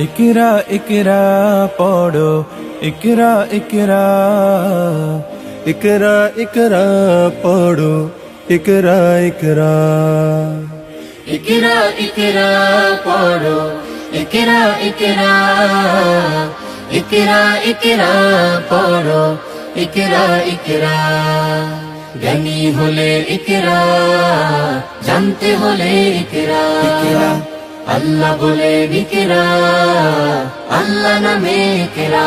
ইকরা ইকরা পড়ো ইকরা ইকরা ইকরা ইকরা পড়ো ইকরা ইকরা ইকরা ইকরা পড়ো ইকরা ইকরা ইকরা ইকরা পড়ো ইকরা ইকরা জ্ঞানী হলে ইকরা জানতে হলে ইকরা আল্লাহ বলে ইকরা আল্লাহ নামে ইকরা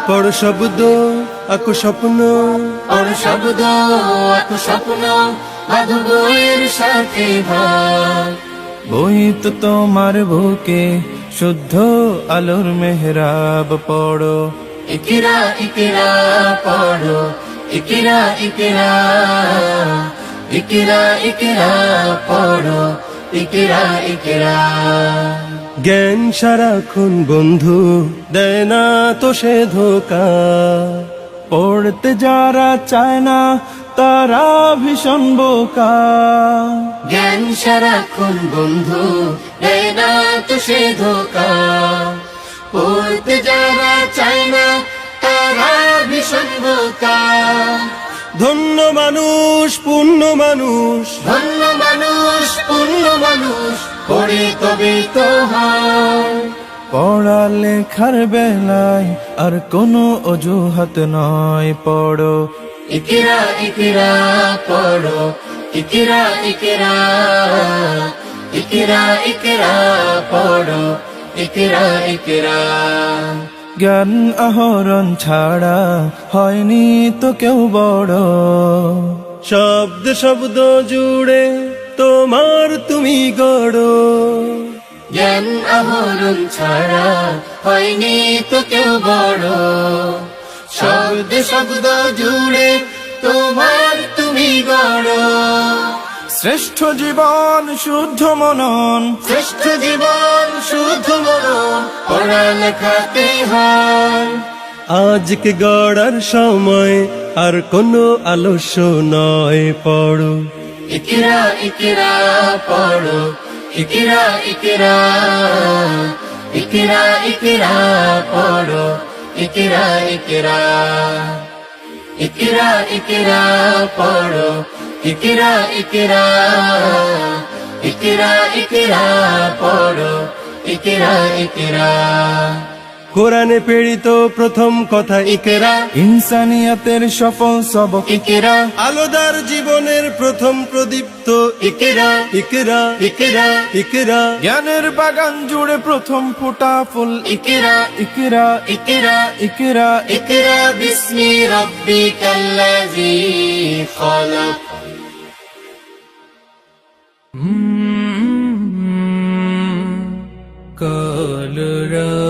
পড় শব্দ আঁকো স্বপ্ন পড় শব্দ আঁকো স্বপ্ন বাঁধো বইয়ের সাথে ভাই বই তো তোমার বুকে শুদ্ধ আলোর মেহরাব পড়ো ইকরা ইকরা পড়ো ইকরা ইকরা ইকরা ইকরা পড়ো ইকরা ইকরা জ্ঞান সারাক্ষণ বন্ধু দেয় না তো সে ধোকা পড়তে যারা চায় না তারা ভীষণ বোকা জ্ঞান সারাক্ষণ বন্ধু দেয় না তো সে ধোকা পড়তে যারা চায় না তারা ভীষণ বোকা ধন্য মানুষ পুণ্য মানুষ ধন্য মানুষ পূর্ণ মানুষ পড়ে তবে তো হয় পড়ালেখার বেলায় আর কোনো অজুহাত নয় পড়ো ইকরা ইকরা পড়ো ইকরা ইকরা ইকরা ইকরা পড়ো ইকরা ইকরা জ্ঞান আহরণ ছাড়া হয়নি তো কেউ বড় শব্দ শব্দ জুড়ে তোমার তুমি গড়ো জ্ঞান আহরণ ছাড়া হয়নি তো কেউ বড় শব্দ শব্দ জুড়ে তোমার তুমি গড় শ্রেষ্ঠ জীবন শুদ্ধ মনন শ্রেষ্ঠ জীবন শুদ্ধ মনন পড়ালেখাতে হয় আজকে গড়ার সময় আর কোনো আলস্য নয় পড়ো ইকরা ইকরা পড়ো ইকরা ইকরা ইকরা ইকরা পড়ো ইকরা ইকরা ইকরা ইকরা পড়ো ইকরা ইকরা ইকরা ইকরা পড়ো ইকরা ইকরা কোরআনে প্রেরিত প্রথম কথা ইকরা ইনসানিয়াতের সফল সবক ইকরা আলোদার জীবনের প্রথম প্রদীপ্ত ইকরা ইকরা ইকরা ইকরা জ্ঞানের বাগান জুড়ে প্রথম ফোটা ফুল ইকরা ইকরা ইকরা ইকরা ইকরা বিসমি রাব্বিকাল্লাযী খালাক কলরা